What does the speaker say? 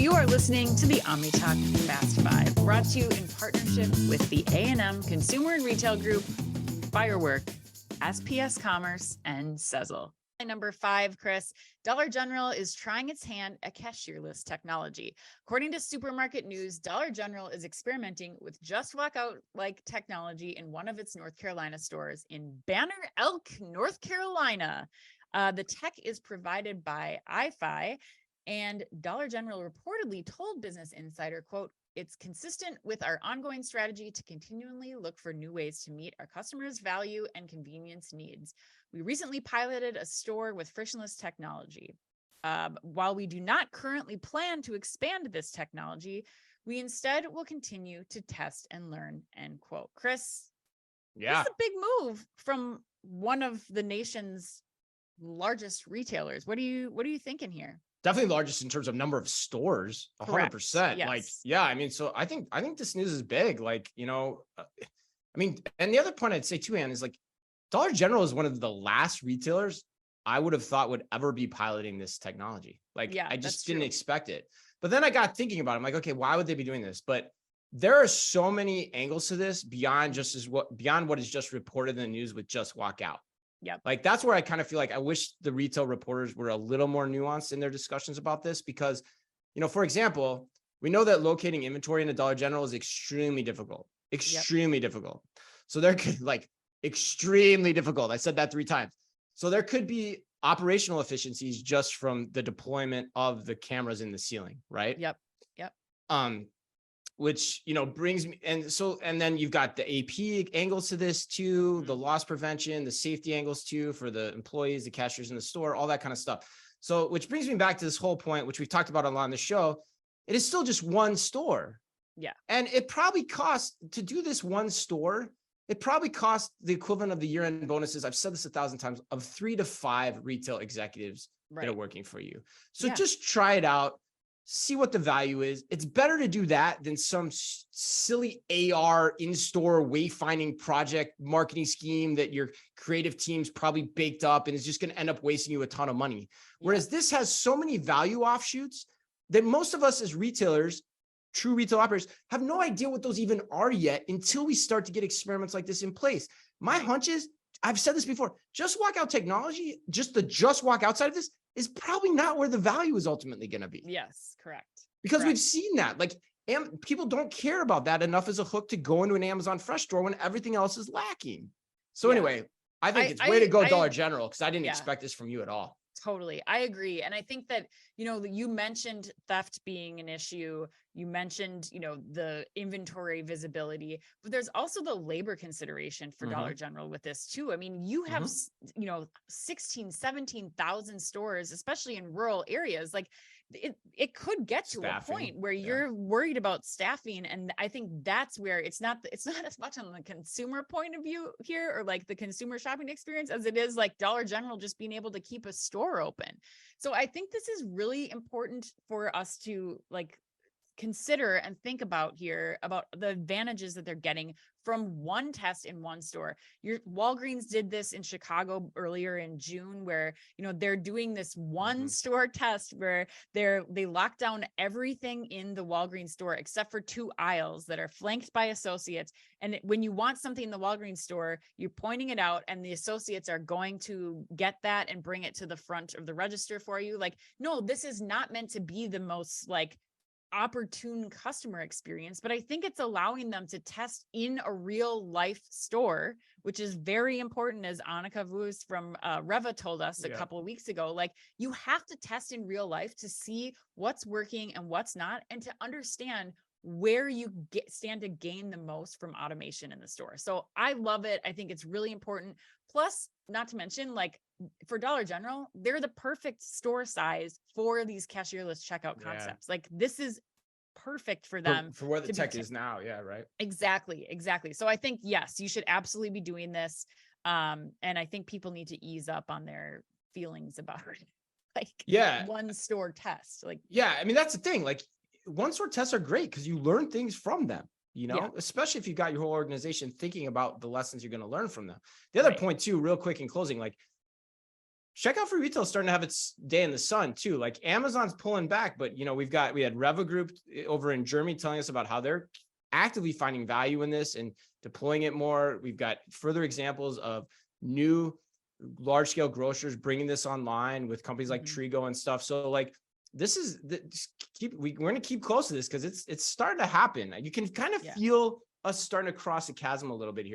You are listening to the OmniTalk Fast Five, brought to you in partnership with the A&M Consumer and Retail Group, Firework, SPS Commerce, and Sezzle. Number 5, Chris, Dollar General is trying its hand at cashierless technology. According to Supermarket News, Dollar General is experimenting with Just Walk Out-like technology in one of its North Carolina stores in Banner Elk, North Carolina. The tech is provided by iFi, and Dollar General reportedly told Business Insider, quote, "It's consistent with our ongoing strategy to continually look for new ways to meet our customers' value and convenience needs. We recently piloted a store with frictionless technology. While we do not currently plan to expand this technology, we instead will continue to test and learn," end quote. Chris, yeah, this is a big move from one of the nation's largest retailers. What are you thinking here? Definitely largest in terms of number of stores, 100%. Yes. Like, yeah, I mean, so I think this news is big. Like, I mean, and the other point I'd say too, Ann, is like Dollar General is one of the last retailers I would have thought would ever be piloting this technology. Like, Yeah, I that's just didn't true. expect it. But then I got thinking about it. I'm like, okay, why would they be doing this? But there are so many angles to this beyond what is just reported in the news with Just Walk Out. Yep. Like, that's where I kind of feel like I wish the retail reporters were a little more nuanced in their discussions about this, because, for example, we know that locating inventory in a Dollar General is extremely difficult, difficult. So there could extremely difficult. I said that 3 times. So there could be operational efficiencies just from the deployment of the cameras in the ceiling. Right. Yep. Which, brings me, and then you've got the AP angles to this too, the loss prevention, the safety angles too, for the employees, the cashiers in the store, all that kind of stuff. So, which brings me back to this whole point, which we've talked about a lot on the show. It is still just one store. Yeah. And it probably costs to do this one store. It probably costs the equivalent of the year-end bonuses. I've said this 1,000 times, of 3 to 5 retail executives that are working for you. So just try it out. See what the value is. It's better to do that than some silly AR in-store wayfinding project marketing scheme that your creative team's probably baked up and is just going to end up wasting you a ton of money. Whereas this has so many value offshoots that most of us as retailers, true retail operators, have no idea what those even are yet until we start to get experiments like this in place. My hunch is, I've said this before, Just Walk Out technology, just the Just Walk Out side of this, is probably not where the value is ultimately going to be. Yes, correct. Because we've seen that. Like, people don't care about that enough as a hook to go into an Amazon Fresh store when everything else is lacking. So anyway, I think it's way to go Dollar General, because I didn't expect this from you at all. Totally. I agree. And I think that, you mentioned theft being an issue. You mentioned, the inventory visibility, but there's also the labor consideration for Dollar General with this too. I mean, you have, 16, 17,000 stores, especially in rural areas. Like, it could get to a point where you're worried about staffing. And I think that's where it's not as much on the consumer point of view here, or like the consumer shopping experience, as it is like Dollar General just being able to keep a store open. So I think this is really important for us to consider and think about here, about the advantages that they're getting from one test in one store. Your Walgreens did this in Chicago earlier in June, where, they're doing this one store test where they lock down everything in the Walgreens store except for 2 aisles that are flanked by associates. And when you want something in the Walgreens store, you're pointing it out and the associates are going to get that and bring it to the front of the register for you. Like, no, this is not meant to be the most opportune customer experience, but I think it's allowing them to test in a real life store, which is very important, as Annika Voos from Reva told us a couple of weeks ago. Like, you have to test in real life to see what's working and what's not, and to understand where you stand to gain the most from automation in the store. So I love it. I think it's really important. Plus, not to mention, for Dollar General, they're the perfect store size for these cashierless checkout concepts. Like, this is perfect for them for where the tech is now. Yeah, right. Exactly. So I think, yes, you should absolutely be doing this. And I think people need to ease up on their feelings about one store test. I mean, that's the thing. Like, one store tests are great because you learn things from them. Especially if you've got your whole organization thinking about the lessons you're going to learn from them. The other point too, real quick in closing, checkout for retail is starting to have its day in the sun too. Like Amazon's pulling back, but we had Reva Group over in Germany telling us about how they're actively finding value in this and deploying it more. We've got further examples of new large scale grocers bringing this online with companies like Trigo and stuff. So like, this is we're going to keep close to this because it's starting to happen. You can kind of feel us starting to cross the chasm a little bit here.